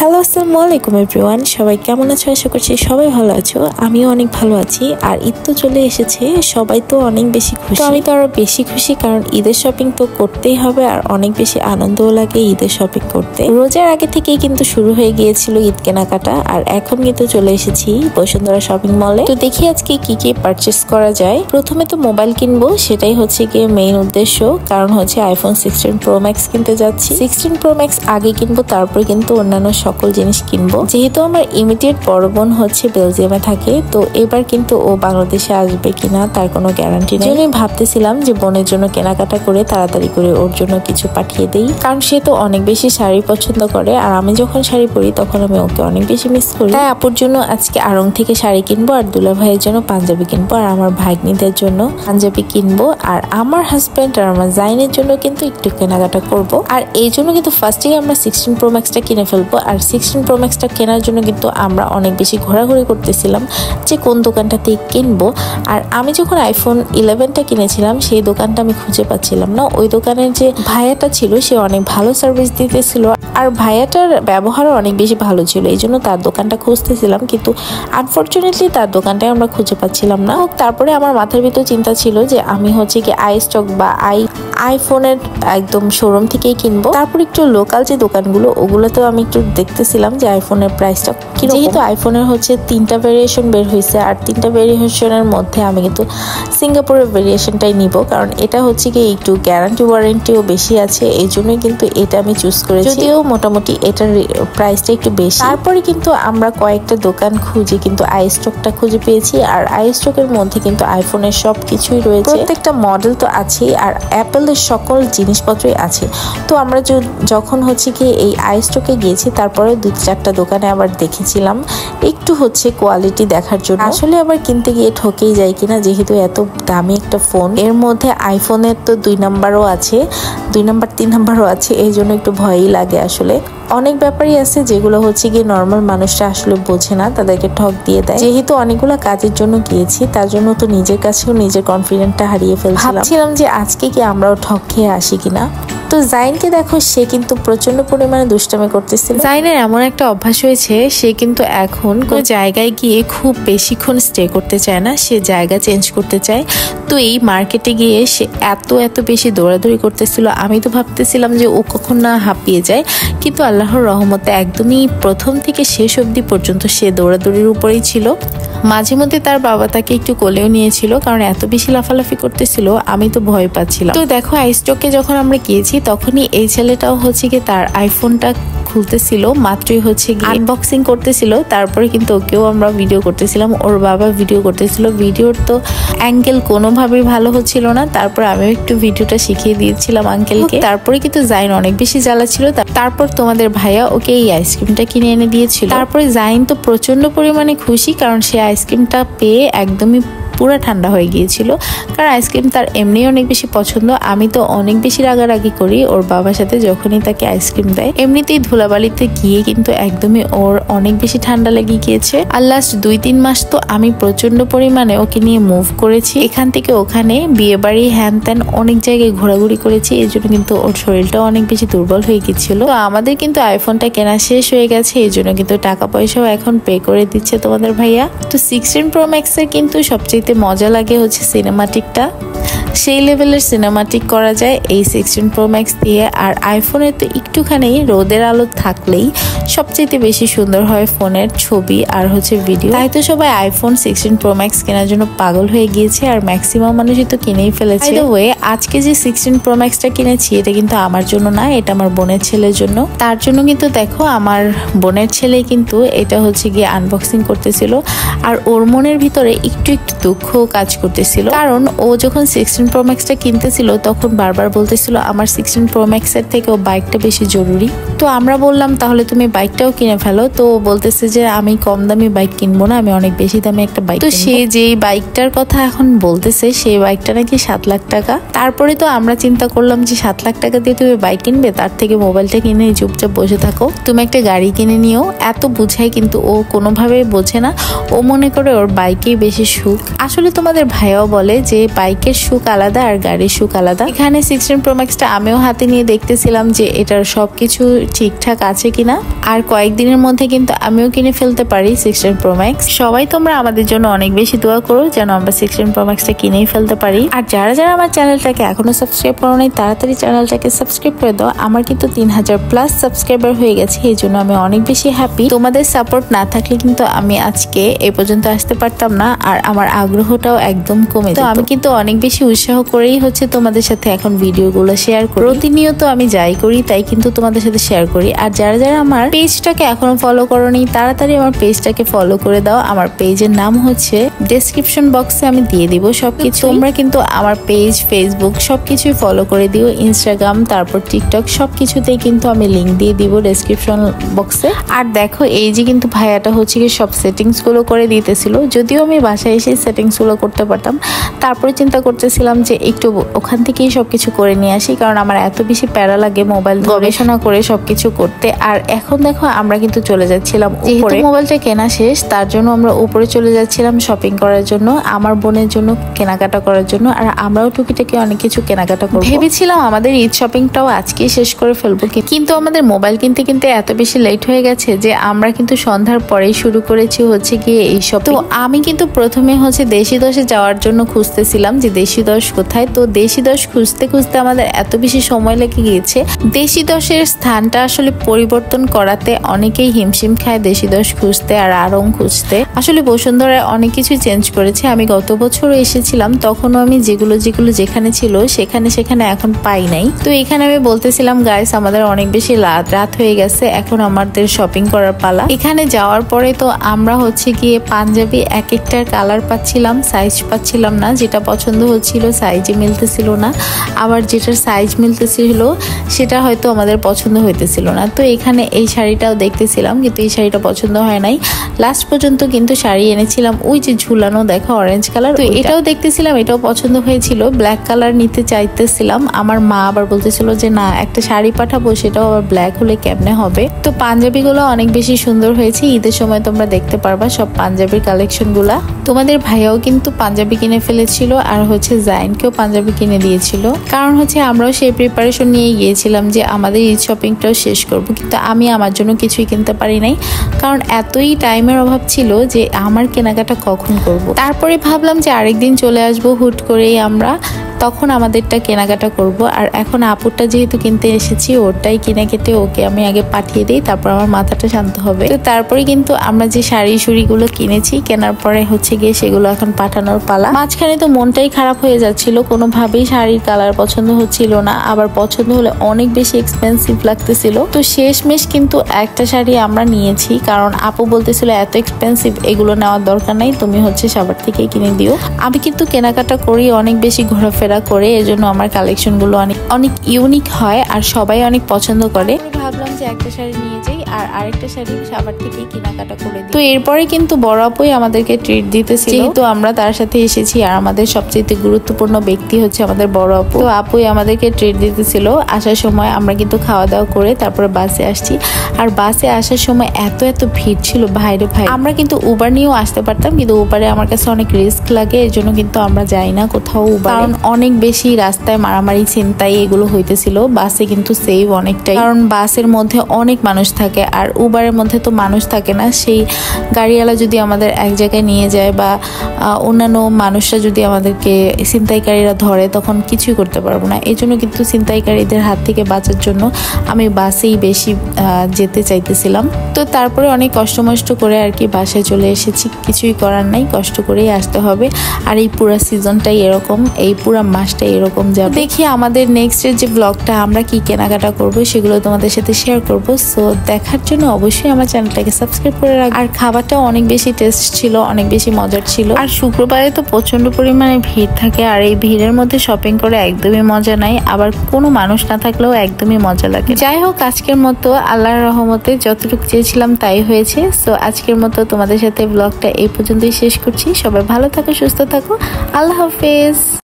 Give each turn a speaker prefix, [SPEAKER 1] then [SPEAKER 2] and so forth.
[SPEAKER 1] Hello আসসালামু আলাইকুম everyone, সবাই কেমন আছো? আশা করছি সবাই ভালো আছো। আমিও অনেক ভালো আছি। আর ঈদ তো চলে এসেছে, সবাই তো অনেক বেশি খুশি। তো আমি তো আরো বেশি খুশি, কারণ ঈদের শপিং তো করতেই হবে আর অনেক বেশি আনন্দও লাগে ঈদের শপিং করতে। রোজার আগে থেকেই কিন্তু শুরু হয়ে গিয়েছিল ঈদ কেনাকাটা, আর এখন কিন্তু চলে এসেছি বসুন্ধরা শপিং মলে। তো দেখি আজকে কি কি পারচেস করা যায়। প্রথমে তো মোবাইল কিনবো, সেটাই হচ্ছে গিয়ে মেইন উদ্দেশ্য, কারণ হচ্ছে আইফোন 16 প্রো ম্যাক্স কিনতে যাচ্ছি। 16 প্রো ম্যাক্স আগে কিনবো, তারপর কিন্তু অন্যান্য সকল জিনিস কিনবো। যেহেতু আমার ইমিডিয়েট বড় বোন হচ্ছে বেলজিয়ামে থাকে, তো এবার কিন্তু ও বাংলাদেশে আসবে কিনা তার কোনো গ্যারান্টি নেই। আমি ভাবতেছিলাম যে বোনের জন্য কেনাকাটা করে তাড়াতাড়ি করে ওর জন্য কিছু পাঠিয়ে দেই, কারণ সে তো অনেক বেশি শাড়ি পছন্দ করে, আর আমি যখন শাড়ি পরি তখন আমি ওকে অনেক বেশি মিস করি। তাই আপুর জন্য আজকে আড়ং থেকে শাড়ি কিনবো, আর দুলা ভাইয়ের জন্য পাঞ্জাবি কিনবো, আর আমার ভাগ্নিদের জন্য পাঞ্জাবি কিনবো, আর আমার হাজবেন্ড আর আমার জাইনের জন্য কিন্তু একটু কেনাকাটা করবো। আর এই জন্য কিন্তু ফার্স্টেই আমরা 16 প্রো ম্যাক্সটা কিনে ফেলবো। আর 16 প্রো ম্যাক্সটা কেনার জন্য কিন্তু আমরা অনেক বেশি ঘোরাঘুরি করতেছিলাম যে কোন দোকানটাতে কিনবো। আর আমি যখন আইফোন 11টা কিনেছিলাম সেই দোকানটা আমি খুঁজে পাচ্ছিলাম না। ওই দোকানের যে ভাইয়াটা ছিল সে অনেক ভালো সার্ভিস দিতেছিল, আর ভাইয়াটার ব্যবহারও অনেক বেশি ভালো ছিল, এই জন্য তার দোকানটা খুঁজতেছিলাম, কিন্তু আনফরচুনেটলি তার দোকানটাই আমরা খুঁজে পাচ্ছিলাম না। তারপরে আমার মাথার ভিতর চিন্তা ছিল যে আমি হচ্ছে কি iStock বা আইফোনের একদম শোরুম থেকেই কিনবো। তারপর একটু লোকাল যে দোকানগুলো ওগুলোতেও আমি একটু দেখতেছিলাম যে আইফোনের প্রাইসটা কি। যেহেতু আইফোনের হচ্ছে 3টা ভেরিয়েশন বের হয়েছে, আর 3টা ভেরিয়েশনের মধ্যে আমি কিন্তু সিঙ্গাপুরের ভেরিয়েশনটাই নিব, কারণ এটা হচ্ছে কি একটু গ্যারান্টি ওয়ারেন্টিও বেশি আছে, এই জন্যই কিন্তু এটা আমি চুজ করেছি। যদিও মোটামুটি এটার প্রাইসটা একটু বেশি। তারপরে কিন্তু আমরা কয়েকটা দোকান খুঁজে কিন্তু iStockটা খুঁজে পেয়েছি, আর iStockের মধ্যে কিন্তু আইফোনের সব কিছুই রয়েছে, প্রত্যেকটা মডেল তো আছেই, আর অ্যাপেলের সকল জিনিসপত্রই আছে। তো আমরা যখন হচ্ছে কি এই iStockে গিয়েছি, তারপরে 2-4টা দোকানে আবার দেখেছিলাম একটু হচ্ছে কোয়ালিটি দেখার জন্য। আসলে আবার কিনতে গিয়ে ঠকেই যায় কিনা, যেহেতু এত দামি একটা ফোন, এর মধ্যে আইফোনের তো 2 নাম্বারও আছে, 2 নাম্বার 3 নাম্বারও আছে, এই জন্য একটু ভয়ই লাগে। আসলে অনেক ব্যাপারই আছে যেগুলো হচ্ছে গিয়ে নর্মাল মানুষরা আসলে বোঝে না, তাদেরকে ঠক দিয়ে দেয়। যেহেতু অনেকগুলো কাজের জন্য গিয়েছি, তার জন্য তো নিজের কাছেও নিজের কনফিডেন্টটা হারিয়ে ফেলছিলাম। ভাবছিলাম যে আজকে কি আমরাও ঠক খেয়ে আসি কিনা। তো জাইনকে দেখো, সে কিন্তু প্রচন্ড পরিমাণে দুষ্টামি করতেছিল। জাইনের এমন একটা অভ্যাস হয়েছে, সে কিন্তু এখন কোনো জায়গায় গিয়ে খুব বেশিক্ষণ স্টে করতে চায় না, সে জায়গা চেঞ্জ করতে চায়। তো এই মার্কেটে গিয়ে সে এত বেশি দৌড়াদৌড়ি করতেছিল, আমি তো ভাবতেছিলাম যে ও কখন না হাঁপিয়ে যায়, কিন্তু আল্লাহর রহমতে একদমই প্রথম থেকে শেষ অবধি পর্যন্ত সে দৌড়াদৌড়ির উপরেই ছিল। মাঝে মধ্যে তার বাবা তাকে একটু কোলেও নিয়েছিল, কারণ এত বেশি লাফালাফি করতেছিল, আমি তো ভয় পাচ্ছিলাম। তো দেখো iStockে যখন আমরা গিয়েছি তখনই এই ছেলেটাও হচ্ছে কি তার আইফোনটা খুলতেছিল, মাত্রই হচ্ছে আনবক্সিং করতেছিল, তারপরে কিন্তু ওকেও আমরা ভিডিও করতেছিলাম, ওর বাবা ভিডিও করতেছিল। ভিডিওর তো অ্যাঙ্গেল কোনোভাবেই ভালো হচ্ছিল না, তারপর আমিও একটু ভিডিওটা শিখিয়ে দিয়েছিলাম আঙ্কেলকে। তারপরে কিন্তু জাইন অনেক বেশি জ্বালা ছিল। তারপর তোমাদের ভাইয়া ওকে এই আইসক্রিমটা কিনে এনে দিয়েছিল। তারপরে জাইন তো প্রচন্ড পরিমাণে খুশি, কারণ সে আইসক্রিমটা পেয়ে একদমই পুরো ঠান্ডা হয়ে গিয়েছিল, কারণ আইসক্রিম তার এমনি অনেক বেশি পছন্দ। আমি তো অনেক বেশি রাগারাগি করি ওর বাবার সাথে যখনই তাকে আইসক্রিম দেয়। এমনিতেই ধুলাবালিতে গিয়ে কিন্তু একদমই ওর অনেক বেশি ঠান্ডা লেগে গিয়েছে। আর লাস্ট 2-3 মাস তো আমি প্রচন্ড পরিমাণে ওকে নিয়ে মুভ করেছি, এখান থেকে ওখানে, বিয়ে বাড়ি হ্যান ত্যান অনেক জায়গায় ঘোরাঘুরি করেছি, এই জন্য কিন্তু ওর শরীরটাও অনেক বেশি দুর্বল হয়ে গিয়েছিল। তো আমাদের কিন্তু আইফোনটা কেনা শেষ হয়ে গেছে, এই জন্য কিন্তু টাকা পয়সাও এখন পে করে দিচ্ছে তোমাদের ভাইয়া। তো 16 প্রো ম্যাক্সের কিন্তু সবচেয়ে মজা লাগে হচ্ছে সিনেমাটিকটা, সেই লেভেলের সিনেমাটিক করা যায় এই 16 প্রো ম্যাক্স দিয়ে। আর আইফোনে তো একটুখানি রোদের আলো থাকলেই সবচেয়ে বেশি সুন্দর হয় ফোনের ছবি আর হচ্ছে ভিডিও। তাই তো সবাই আইফোন 16 প্রো ম্যাক্স কেনার জন্য পাগল হয়ে গিয়েছে, আর ম্যাক্সিমাম মানুষই তো কিনেই ফেলেছে। বাই দ্য ওয়ে, আজকে যে 16 প্রো ম্যাক্সটা কিনেছি এটা কিন্তু আমার জন্য না, এটা আমার বোনের ছেলের জন্য। তার জন্য কিন্তু দেখো আমার বোনের ছেলে কিন্তু এটা হচ্ছে গিয়ে আনবক্সিং করতেছিল, আর ওর মনের ভিতরে একটু দুঃখ কাজ করতেছিল, কারণ ও যখন 16 প্রো ম্যাক্সটা কিনতেছিল তখন বারবার বলতেছিল আমার 16 প্রো ম্যাক্সের থেকেও বাইকটা বেশি জরুরি। তো আমরা বললাম তাহলে তুমি বাইকটাও কিনে ফেলো। তো বলতেছে যে আমি কম দামি বাইক কিনবো না, আমি অনেক বেশি দামি একটা বাইক। তো সে যেই বাইকটার কথা এখন বলতেছে সেই বাইকটা নাকি 7 লাখ টাকা। তারপরে তো আমরা চিন্তা করলাম যে 7 লাখ টাকা দিয়ে তুমি বাইক কিনবে, তার থেকে মোবাইলটা কিনে চুপচাপ বসে থাকো, তুমি একটা গাড়ি কিনে নিও। এত বুঝাই কিন্তু ও কোনোভাবেই বোঝে না, ও মনে করে ওর বাইকেই বেশি সুখ। আসলে তোমাদের ভাইয়াও বলে যে বাইকের সুখ আলাদা আর গাড়ির সুখ আলাদা। এখানে 16 Pro Max-টা আমিও হাতে নিয়ে দেখতেছিলাম যে এটার সবকিছু ঠিকঠাক আছে কিনা, আর কয়েকদিনের মধ্যে কিন্তু আমিও কিনে ফেলতে পারি 16 Pro Max। সবাই তোমরা আমাদের জন্য অনেক বেশি দোয়া করো যেন আমরা 16 Pro Max-টা কিনেই ফেলতে পারি। আর যারা যারা আমার চ্যানেলটাকে এখনো সাবস্ক্রাইব করো নাই তাড়াতাড়ি চ্যানেলটাকে সাবস্ক্রাইব করে দাও। আমার কিন্তু 3000+ সাবস্ক্রাইবার হয়ে গেছে, এই জন্য আমি অনেক বেশি হ্যাপি। তোমাদের সাপোর্ট না থাকলে কিন্তু আমি আজকে এই পর্যন্ত আসতে পারতাম না, আর আমার আগ্রহটাও একদম কমে যেত। আমি কিন্তু অনেক বেশি উৎসাহ করেই তোমাদের সাথে এখন ভিডিওগুলো শেয়ার করি। প্রতিনিয়ত আমি যাই করি তাই কিন্তু তোমাদের সাথে শেয়ার করি। আর যারা যারা আমার পেজটাকে এখনো ফলো করোনি তাড়াতাড়ি আমার পেজটাকে ফলো করে দাও। আমার পেজের নাম হচ্ছে, ডেসক্রিপশন বক্সে আমি দিয়ে দিব সবকিছু। তোমরা কিন্তু আমার পেজ, ফেসবুক সবকিছুই ফলো করে দিও, ইনস্টাগ্রাম, তারপর টিকটক সবকিছুতেই কিন্তু আমি লিংক দিয়ে দিব ডেসক্রিপশন বক্সে। আর দেখো এই যে কিন্তু ভাইয়াটা কি সব সেটিংস গুলো করে দিতেছিল, যদিও আমি বাসায় এসে সেটিংস গুলো করতে পারতাম। তারপরে চিন্তা করতেছিলাম যে একটু ওখান থেকেই সবকিছু করে নিয়ে আসি, কারণ আমার এত বেশি প্যারা লাগে মোবাইল গবেষণা করে সবকিছু করতে। আর এখন দেখো আমরা কিন্তু চলে যাচ্ছিলাম উপরে, মোবাইলটা কেনা শেষ তার জন্য আমরা উপরে চলে যাচ্ছিলাম শপিং করার জন্য, আমার বোনের জন্য কেনাকাটা করার জন্য। আর আমরাও টুকিটাকি অনেক কিছু কেনাকাটা করব। ভেবেছিলাম আমাদের ঈদ শপিংটাও আজকেই শেষ করে ফেলবো, কিন্তু আমাদের মোবাইল কিনতে কিনতে এত বেশি লেট হয়ে গেছে যে আমরা কিন্তু সন্ধ্যার পরেই শুরু করেছি গিয়ে এই শপিং। তো আমি কিন্তু প্রথমে দেশি দশে যাওয়ার জন্য খুঁজতেছিলাম যে দেশি দশ কোথায়। তো দেশি দশ খুঁজতে খুঁজতে আমাদের এত বেশি সময় লেগে গিয়েছে। দেশি দশের স্থানটা আসলে পরিবর্তন করাতে অনেকেই হিমশিম খায় দেশি দশ খুঁজতে আর আড়ং খুঁজতে। আসলে বসুন্ধরায় অনেক কিছু চেঞ্জ করেছে। আমি গত বছরও এসেছিলাম, তখনও আমি যেগুলো যেখানে ছিল সেখানে এখন পাই নাই। তো এখানে আমি বলতেছিলাম গাইস আমাদের অনেক বেশি রাত হয়ে গেছে, এখন আমাদের শপিং করার পালা। এখানে যাওয়ার পরে তো আমরা গিয়ে পাঞ্জাবি এক একটার কালার পাচ্ছিলাম, সাইজ পাচ্ছিলাম না। যেটা পছন্দ হচ্ছিল সাইজে মিলতেছিল না, আবার যেটার সাইজ মিলতেছিল সেটা হয়তো আমাদের পছন্দ হইতেছিল না। তো এখানে এই শাড়িটাও দেখতেছিলাম, কিন্তু এই শাড়িটা পছন্দ হয় নাই। লাস্ট পর্যন্ত কিন্তু শাড়ি এনেছিলাম ওই যে ঝুলানো দেখো অরেঞ্জ কালার, তো এটাও দেখতেছিলাম, এটাও পছন্দ হয়েছিল। ব্ল্যাক কালার নিতে চাইতেছিলাম, আমার মা আবার বলতেছিল যে না একটা শাড়ি পাঠাবো সেটাও আবার ব্ল্যাক হলে কেমনে হবে। তো পাঞ্জাবিগুলো অনেক বেশি সুন্দর হয়েছে, ঈদের সময় তোমরা দেখতে পারবা সব পাঞ্জাবির কালেকশন গুলা। তোমাদের ভাইয়াও কিন্তু পাঞ্জাবি কিনে ফেলেছিল, আর জাইনকেও পাঞ্জাবি কিনে দিয়েছিল, কারণ আমরাও সেই প্রিপারেশন নিয়ে গিয়েছিলাম যে আমাদের ঈদ শপিংটাও শেষ করব। কিন্তু আমি আমার জন্য কিছুই কিনতে পারি নাই, কারণ এতই টাইমের অভাব ছিল যে আমার কেনাকাটা কখন করব। তারপরে ভাবলাম যে আরেকদিন চলে আসবো হুট করেই আমরা, তখন আমাদেরটা কেনাকাটা করব। আর এখন আপুরটা যেহেতু কিনতে এসেছি ওরটাই কিনে কেটে ওকে আমি আগে পাঠিয়ে দিই, তারপর আমার মাথাটা শান্ত হবে। তো তারপরে কিন্তু আমরা যে শাড়িগুলো কিনেছি কেনার পরে গিয়ে সেগুলো এখন পাঠানোর পালা। মাঝখানে তো মনটাই খারাপ হয়ে যাচ্ছিল, কোনোভাবেই শাড়ির কালার পছন্দ হচ্ছিল না, আবার পছন্দ হলে অনেক বেশি এক্সপেন্সিভ লাগতেছিল। তো শেষমেশ কিন্তু একটা শাড়ি আমরা নিয়েছি, কারণ আপু বলতেছিল এত এক্সপেন্সিভ এগুলো নেওয়ার দরকার নাই, তুমি সাবার থেকে কিনে দিও। আমি কিন্তু কেনাকাটা করি অনেক বেশি ঘোরাফেরা করে, এজন্য আমার কালেকশন গুলো অনেক ইউনিক হয় আর সবাই অনেক পছন্দ করে। ভাবলাম যে একটা শাড়ি নিয়ে যাই আর আরেকটা শাড়ি সাবার থেকেই কেনাকাটা করে দিই। তো এরপরে কিন্তু বড় আপুই আমাদেরকে ট্রিট দিতেছিল, যেহেতু আমরা তার সাথে এসেছি আর আমাদের সবচেয়ে গুরুত্বপূর্ণ ব্যক্তি আমাদের বড় আপু। তো আপুই আমাদেরকে ট্রিট দিতেছিল। আসার সময় আমরা কিন্তু খাওয়া দাওয়া করে তারপরে বাসে আসছি, আর বাসে আসার সময় এত ভিড় ছিল ভাইরে ভাই। আমরা কিন্তু উবার নিয়েও আসতে পারতাম, কিন্তু উবারে আমার কাছে অনেক রিস্ক লাগে, এর জন্য কিন্তু আমরা যাই না কোথাও উবার, কারণ অনেক বেশি রাস্তায় মারামারি ছিনতাই এগুলো হইতেছিল। বাসে কিন্তু সেভ অনেকটাই, কারণ বাসের মধ্যে অনেক মানুষ থাকে আর উবারের মধ্যে তো মানুষ থাকে না। সেই গাড়িওয়ালা যদি আমাদের এক জায়গায় নিয়ে যায় বা অন্যান্য মানুষরা যদি আমাদেরকে ছিনতাইকারীরা ধরে তখন কিছুই করতে পারবো না। এই জন্য কিন্তু ছিনতাইকারীদের হাত থেকে বাঁচার জন্য আমি বাসেই বেশি যেতে চাইতেছিলাম। তো তারপরে অনেক কষ্ট করে আর কি বাসায় চলে এসেছি, কিছুই করার নাই, কষ্ট করেই আসতে হবে। আর এই পুরো সিজনটাই এরকম, এই পুরো মাসটাই এরকম যাবে। দেখি আমাদের নেক্সটের যে ব্লগটা আমরা কি কেনাকাটা করব সেগুলো তোমাদের সাথে শেয়ার করব। সো দেখার জন্য অবশ্যই আমার চ্যানেলটাকে সাবস্ক্রাইব করে রাখবে। আর খাবারটাও অনেক বেশি টেস্ট ছিল, অনেক বেশি মজার ছিল। আর শুক্রবারে তো প্রচন্ড পরিমাণে ভিড় থাকে, আর এই ভিড়ের মধ্যে শপিং করে একদমই মজা নাই, আবার কোনো মানুষ না থাকলেও একদমই মজা লাগে। যাই হোক আজকের মতো আল্লাহর রহমতে যতটুকু চেয়েছিলাম তাই হয়েছে। সো আজকের মতো তোমাদের সাথে ব্লগটা এই পর্যন্তই শেষ করছি। সবাই ভালো থাকো, সুস্থ থাকো, আল্লাহ হাফেজ।